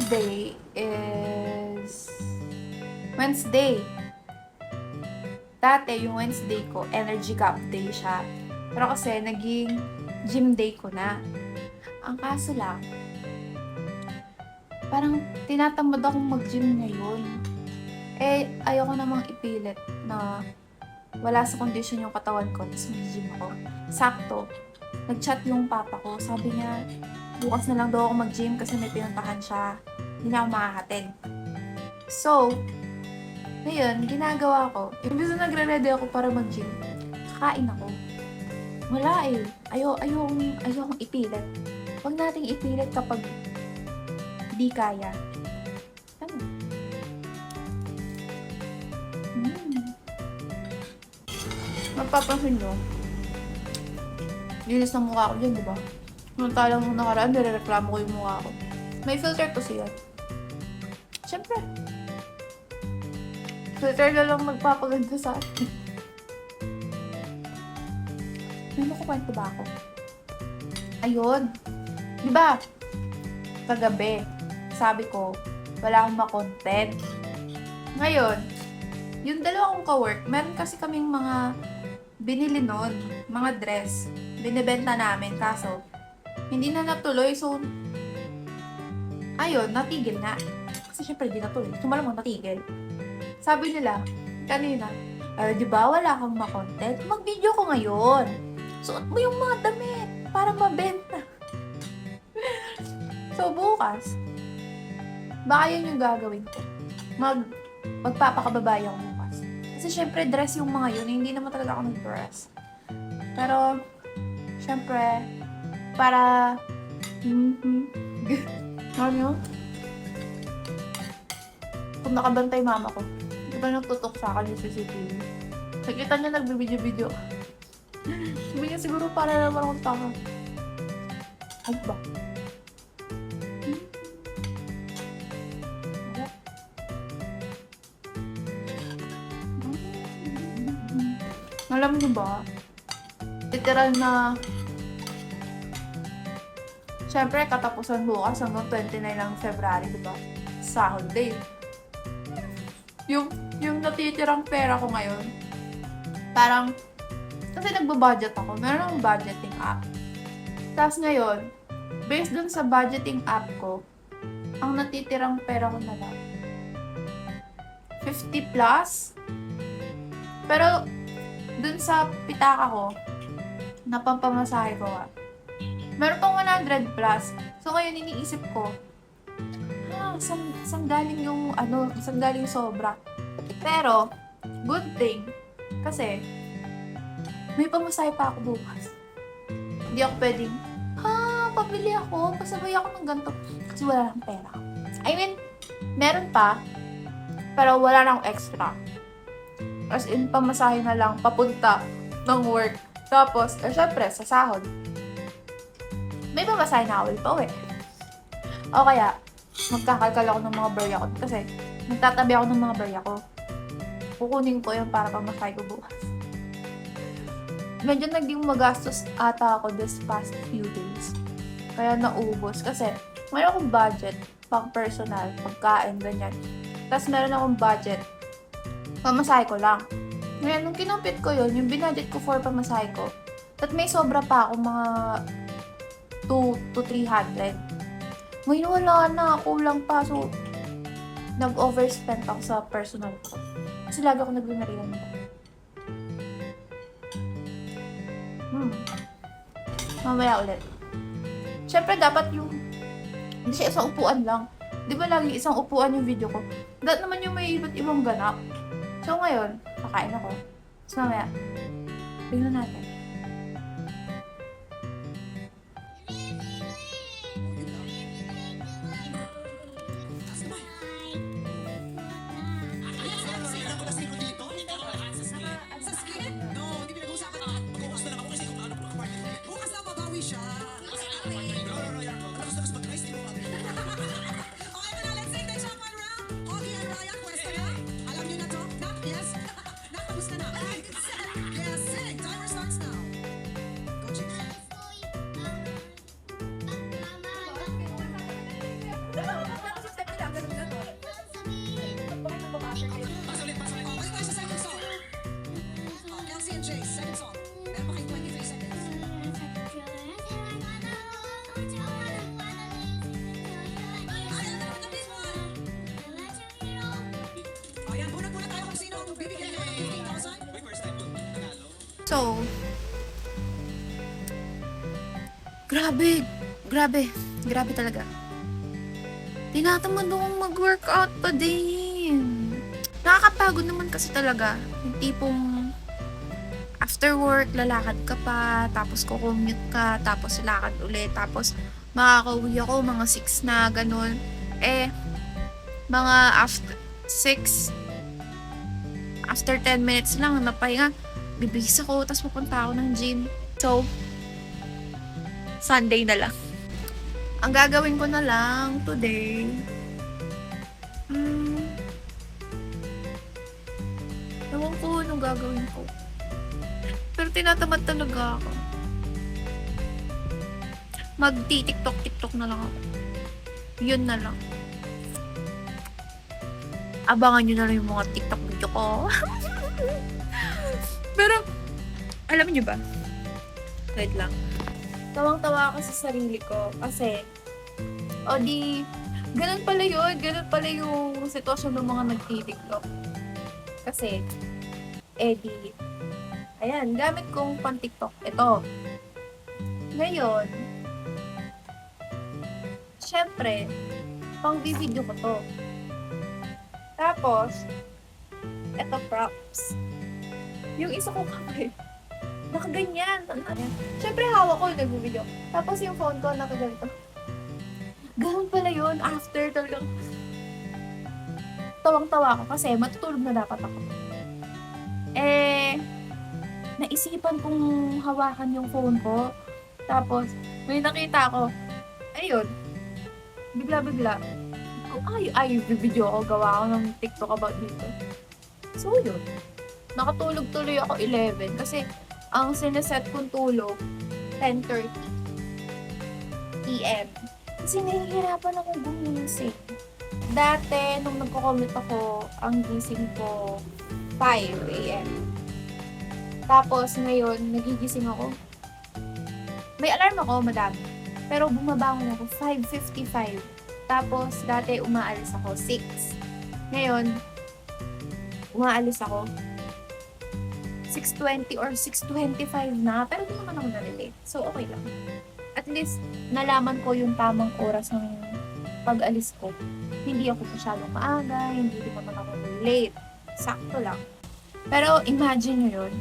Wednesday is Wednesday. Dati, yung Wednesday ko, energy cup day siya. Pero kasi, naging gym day ko na. Ang kaso lang, parang tinatamad akong mag-gym ngayon. Ayoko namang ipilit na wala sa condition yung katawan ko, tapos mag-gym ako. Sakto, nag-chat yung papa ko. Sabi niya, bukas na lang daw ako mag-gym kasi may pinuntahan siya. Hindi na ako makakatin. So, ngayon, ginagawa ko, imbis na nagre-ready ako para mag-gym, kakain ako. Wala eh. Ayokong ipilit. Huwag nating ipilit kapag di kaya. Ano? Mapapansin nyo, linis ng mukha ko dyan, di ba? Nung talang nung nakaraan, nirereklamo ko yung mukha ko. May filter kasi yan. Siyempre, filter na lang magpapaganda sa akin. May makukwento ba ako? Ayun. Di ba? Kagabi, sabi ko, wala akong ma-content. Ngayon, yung dalawa kong ka-work, meron kasi kaming mga binili nun, mga dress. Binibenta namin, kaso hindi na natuloy. So, ayun, natigil na. Kasi syempre, di natuloy. Sumalamang natigil. Sabi nila, kanina, di ba wala kang ma-content? Mag-video ko ngayon. Suot mo yung mga damit para mabenta. So, bukas, baka yun yung gagawin ko. Magpapakababay ako bukas. Kasi syempre, dress yung mga yun. Hindi naman talaga ako nag-dress. Pero, syempre, para... Ano yun? Kung nakabantay mama ko, di ba nagtutok sa akin yung CCTV? Nakita niya nagbibideo-video. Sabi niya siguro para naman akong tanga. Ay ba? Alam niyo ba? Literal na syempre katapusan bukas hanggang 29 ng February, diba? Sahod day. Yung natitirang pera ko ngayon, parang kasi nagbo-budget ako. Meron akong budgeting app. Tapos ngayon, based dun sa budgeting app ko, ang natitirang pera ko na lang 50 plus. Pero dun sa pitaka ko, na pampamasahe ko meron pang 100 plus. So ngayon iniisip ko, saan galing yung saan galing yung sobra. Pero, good thing, kasi may pamasahe pa ako bukas. Hindi ako pwedeng, pabili ako, pasabay ako ng ganito. Kasi wala lang pera. I mean, meron pa, pero wala lang extra. As in, pamasahe na lang, papunta ng work. Tapos, syempre, sa sahod, may pamasahe na ako pa uwi. O kaya, magkakalkal ako ng mga barya ko. Kasi, nagtatabi ako ng mga barya ko. Kukunin ko yun para pamasahe ko bukas. Medyo naging magastos ata ako this past few days. Kaya naubos. Kasi, mayroon akong budget, pang personal, pagkain, ganyan. Tapos, meron akong budget, pamasahe ko lang. Ngayon, nung kinumpit ko yun, yung binudget ko for pamasahe ko, at may sobra pa ako mga 2 to 300. Ngayon, wala na. Kulang pa. So, nag-overspend ako sa personal ko. Kasi lagi ako nag-merienda. Mamaya ulit. Siyempre, dapat yung hindi siya isang upuan lang. Di ba lagi isang upuan yung video ko? Dapat naman yung may iba't ibang ganap. So, ngayon, kakain ako. Tapos mamaya, tingnan natin. Yes, timer starts now. So, grabe talaga. Tinatamad akong mag-workout pa din. Nakakapagod naman kasi talaga. Yung tipong after work, lalakad ka pa, tapos kukommute ka, tapos lakad ulit, tapos makakauwi ako mga 6 na, ganun. Mga after 10 minutes lang, napahinga, bibihis ako, tapos pupunta ako ng gym. So, Sunday na lang. Ang gagawin ko na lang today, ewan ko anong gagawin ko. Pero tinatamad talaga ako. Magti-tiktok na lang ako. Yun na lang. Abangan nyo na lang yung mga TikTok video ko. Pero, alam nyo ba? Wait lang. Tawang-tawa ako sa sarili ko. Kasi, ganun pala yun. Ganun pala yung sitwasyon ng mga nagti-TikTok. Kasi, ayan, gamit kong pan-TikTok. Ito. Ngayon, syempre, pang-video ko to. Tapos, ito props. Yung isa ko kamay, nakaganyan. Syempre, hawak ko yung nag-video. Tapos yung phone ko, nakaganito. Ganun pala yun. After talagang tawang-tawa ko kasi matutulog na dapat ako. Naisipan kong hawakan yung phone ko. Tapos, may nakita ko, ayun, bigla-bigla, video ako, gawa ako ng TikTok about dito. So, yun. Nakatulog tuloy ako 11 kasi ang sineset kong tulog, 10:30 p.m. Kasi nahihirapan akong gumising. Dati, nung nagko-commute ako, ang gising ko 5 a.m. Tapos, ngayon, nagigising ako. May alarm ako, madami. Pero bumabangon ako 5:55. Tapos, dati umaalis ako 6. Ngayon, umaalis ako 6:20 or 6:25 na. Pero di naman ako nalilate. So, okay lang. At least, nalaman ko yung tamang oras ng pag-alis ko. Hindi ako masyadong maaga, hindi naman ako late. Sakto lang. Pero, imagine nyo yun.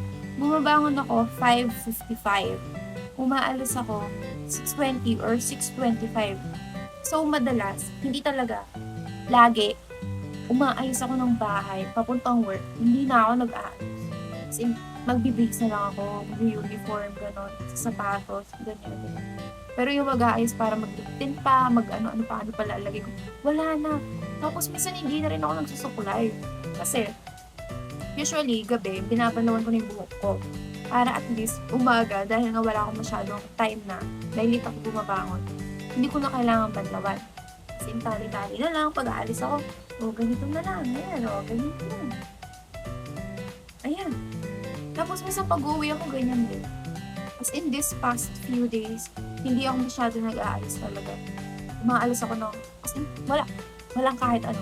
Bumabangon ako 5:55. Umaalis ako 6:20 or 6:25. So, madalas, hindi talaga, lagi, umaayos ako ng bahay, papuntang work, hindi na ako nag-aayos. Kasi, magbibigis na lang ako, mag-uniform, gano'n, sa sapatos, ganyan. Pero yung mag-aayos para mag-liptin pa, ano pa lalagay ko, wala na. Tapos, minsan hindi na rin ako nagsusukulay. Kasi, usually, gabi, binabalawan ko na yung buhok ko. Para at least, umaga, dahil nga wala akong masyadong time na, dahil ako bumabangon, hindi ko na kailangan banlawan. Kasi tali-tali na lang, pag-aalis ako, ganito na lang, ganito na. Ayan. Tapos minsan pag-uwi ako, ganyan din. As in this past few days, hindi ako masyado nag-aalis talaga. Umaalis ako ng, as in, walang kahit ano.